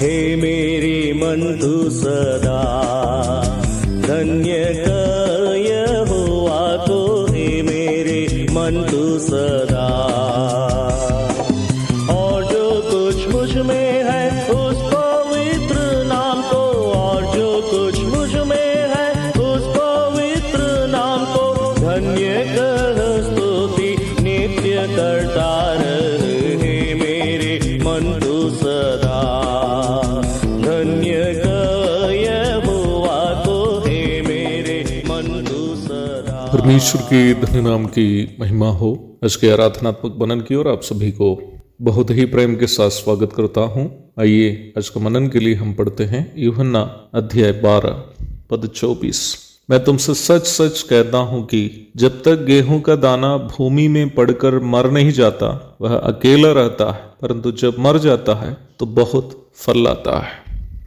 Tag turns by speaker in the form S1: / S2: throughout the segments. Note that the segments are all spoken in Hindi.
S1: हे मेरे मन तू सदा धन्य कर यहोवा को, हे मेरे मन तू सदा। और जो कुछ मुझ में है उस पवित्र नाम को, और जो कुछ मुझ में है उस पवित्र नाम को, धन्य कर स्तुति नित्य करता रहे, हे मेरे मन तू सदा धन्य कर यहोवा को, हे मेरे मन तू सदा।
S2: परमेश्वर के धन्य नाम की महिमा हो। आज के आराधनात्मक मनन की ओर आप सभी को बहुत ही प्रेम के साथ स्वागत करता हूँ। आइए आज का मनन के लिए हम पढ़ते हैं यूहन्ना अध्याय 12 पद 24। मैं तुमसे सच सच कहता हूँ कि जब तक गेहूं का दाना भूमि में पड़कर मर नहीं जाता वह अकेला रहता है, परंतु जब मर जाता है तो बहुत फल लाता है।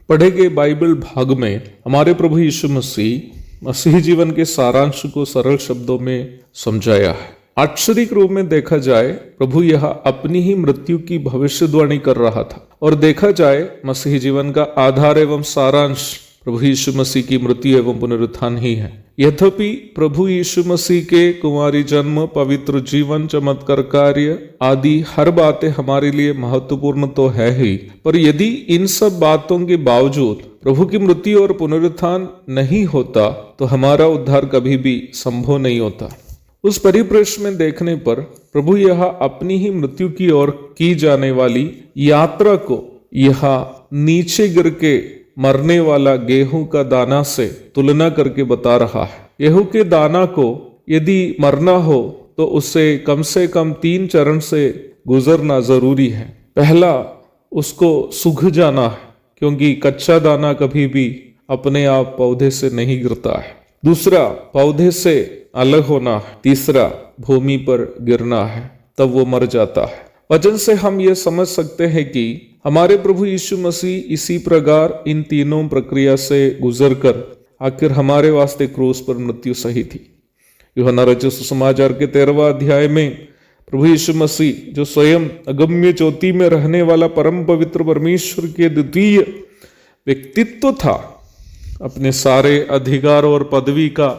S2: पढ़े गए बाइबल भाग में हमारे प्रभु यीशु मसीह जीवन के सारांश को सरल शब्दों में समझाया है। आश्चर्य रूप में देखा जाए प्रभु यह अपनी ही मृत्यु की भविष्यवाणी कर रहा था, और देखा जाए मसीह जीवन का आधार एवं सारांश प्रभु यीशु मसीह की मृत्यु एवं पुनरुत्थान ही है। यद्यपि प्रभु यीशु मसीह के कुंवारी जन्म, पवित्र जीवन, चमत्कार कार्य आदि हर बातें हमारे लिए महत्वपूर्ण तो है ही, पर यदि इन सब बातों के बावजूद प्रभु की मृत्यु और पुनरुत्थान नहीं होता तो हमारा उद्धार कभी भी संभव नहीं होता। उस परिप्रेक्ष्य में देखने पर प्रभु यह अपनी ही मृत्यु की ओर की जाने वाली यात्रा को यह नीचे गिर के मरने वाला गेहूं का दाना से तुलना करके बता रहा है। गेहूं के दाना को यदि मरना हो तो उसे कम से कम 3 चरण से गुजरना जरूरी है। पहला, उसको सूख जाना है, क्योंकि कच्चा दाना कभी भी अपने आप पौधे से नहीं गिरता है। दूसरा, पौधे से अलग होना है। तीसरा, भूमि पर गिरना है, तब वो मर जाता है। वचन से हम ये समझ सकते हैं कि हमारे प्रभु यीशु मसीह इसी प्रकार इन तीनों प्रक्रिया से गुजरकर आखिर हमारे वास्ते क्रूस पर मृत्यु सही थी। यूहन्ना रचित सुसमाचार के 13वां अध्याय में प्रभु यीशु मसीह जो स्वयं अगम्य ज्योति में रहने वाला परम पवित्र परमेश्वर के द्वितीय व्यक्तित्व था, अपने सारे अधिकार और पदवी का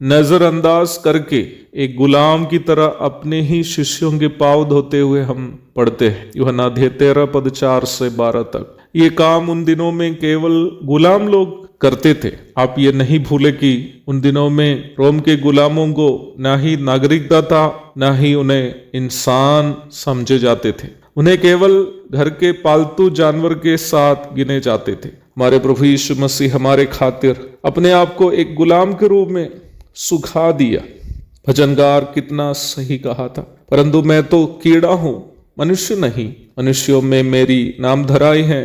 S2: नजरअंदाज करके एक गुलाम की तरह अपने ही शिष्यों के पांव धोते हुए हम पढ़ते हैं। यूहन्ना अध्याय 13 पद 4 से 12 तक। ये काम उन दिनों में केवल गुलाम लोग करते थे। आप ये नहीं भूले कि उन दिनों में रोम के गुलामों को ना ही नागरिकता था, ना ही उन्हें इंसान समझे जाते थे। उन्हें केवल घर के पालतू जानवर के साथ गिने जाते थे। हमारे प्रभु यीशु मसीह हमारे खातिर अपने आप को एक गुलाम के रूप में सुखा दिया। भजनकार कितना सही कहा था, परंतु मैं तो कीड़ा हूं, मनुष्य नहीं। मनुष्यों में मेरी नामधराई है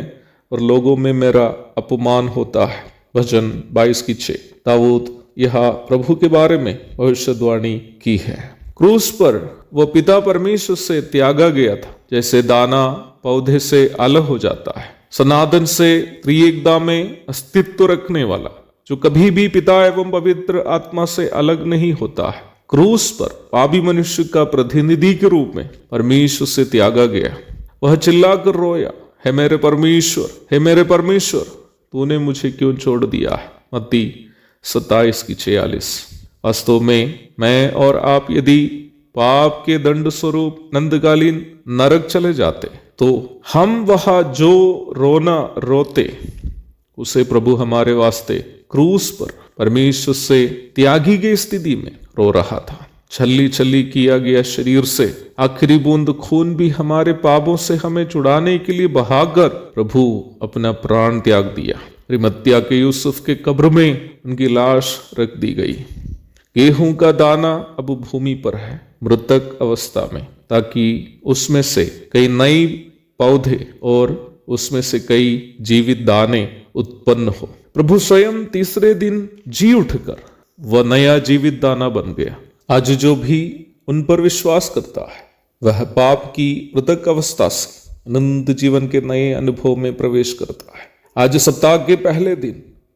S2: और लोगों में मेरा अपमान होता है। भजन 22:6। दाऊद यह प्रभु के बारे में भविष्यवाणी की है। क्रूस पर वो पिता परमेश्वर से त्यागा गया था, जैसे दाना पौधे से अलग हो जाता है। सनातन से त्रिएकता में अस्तित्व रखने वाला, जो कभी भी पिता एवं पवित्र आत्मा से अलग नहीं होता है, क्रूस पर पापी मनुष्य का प्रतिनिधि के रूप में परमेश्वर से त्यागा गया। वह चिल्लाकर रोया, हे मेरे परमेश्वर, हे मेरे परमेश्वर, तूने मुझे क्यों छोड़ दिया है। मत्ती 27:46। वास्तव में मैं और आप यदि पाप के दंड स्वरूप नंदकालीन नरक चले जाते तो हम वहां जो रोना रोते उसे प्रभु हमारे वास्ते क्रूस पर परमेश्वर से त्यागी गई स्थिति में रो रहा था। छल्ली छल्ली किया गया शरीर से आखिरी बूंद खून भी हमारे पापों से हमें छुड़ाने के लिए बहाकर प्रभु अपना प्राण त्याग दिया। रिमत्या के यूसुफ के कब्र में उनकी लाश रख दी गई। गेहूं का दाना अब भूमि पर है, मृतक अवस्था में, ताकि उसमें से कई नई पौधे और उसमें से कई जीवित दाने उत्पन्न हो। प्रभु स्वयं तीसरे दिन जी उठकर वह नया जीवित दाना बन गया। आज जो भी उन पर विश्वास करता है वह पाप की मृतक अवस्था से अनंत जीवन के नए अनुभव में प्रवेश करता है। आज सप्ताह के पहले दिन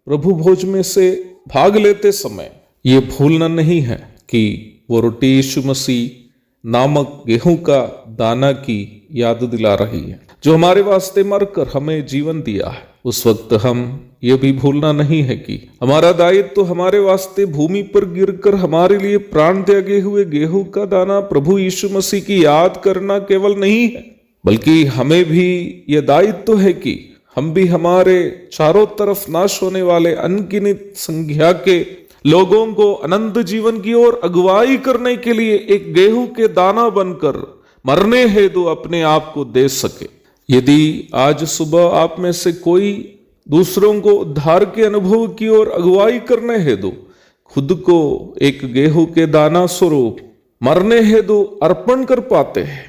S2: प्रभु भोज में से भाग लेते समय ये भूलना नहीं है कि वो रोटी यीशु मसीह नामक गेहूं का दाना की याद दिला रही है। जो हमारे वास्ते मरकर हमें जीवन दिया है। उस वक्त हम ये भी भूलना नहीं है कि हमारा दायित्व तो हमारे वास्ते भूमि पर गिरकर हमारे लिए प्राण त्यागे हुए गेहूं का दाना प्रभु यीशु मसीह की याद करना केवल नहीं है, बल्कि हमें भी यह दायित्व है कि हम भी हमारे चारों तरफ नाश होने वाले अनगिनत संख्या के लोगों को अनंत जीवन की ओर अगुवाई करने के लिए एक गेहूं के दाना बनकर मरने हेतु अपने आप को दे सके। यदि आज सुबह आप में से कोई दूसरों को उद्धार के अनुभव की ओर अगुवाई करने हेतु खुद को एक गेहूं के दाना स्वरूप मरने हेतु अर्पण कर पाते हैं,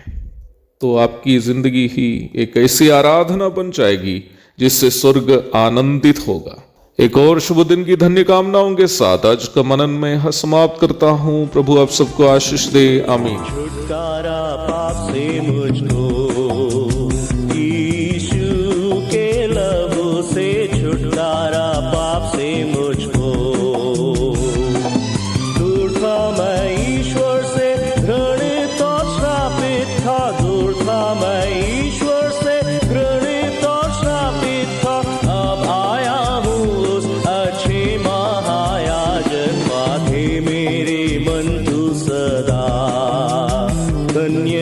S2: तो आपकी जिंदगी ही एक ऐसी आराधना बन जाएगी जिससे स्वर्ग आनंदित होगा। एक और शुभ दिन की धन्य कामनाओं के साथ आज का मनन में समाप्त करता हूँ। प्रभु आप सबको आशीष दे, आमीन।
S1: छुटकारा पाप से मुझको यीशु के लहू से, छुटकारा पाप से मुझको। दूर था मैं ईश्वर से, घृणित और श्रापित था, दूर था मैं ईश्वर से, घृणित और श्रापित था। अब आया हूँ उस अच्छे महायाजक पाथे, मेरे मन तू सदा धन्य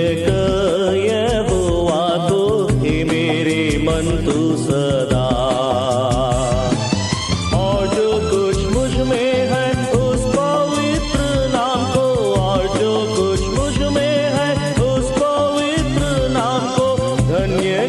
S1: यहोवा तो हे, मेरे मन तू सदा। और जो कुछ मुझ में है उस पवित्र नाम को, और जो कुछ मुझ में है उस पवित्र नाम को धन्य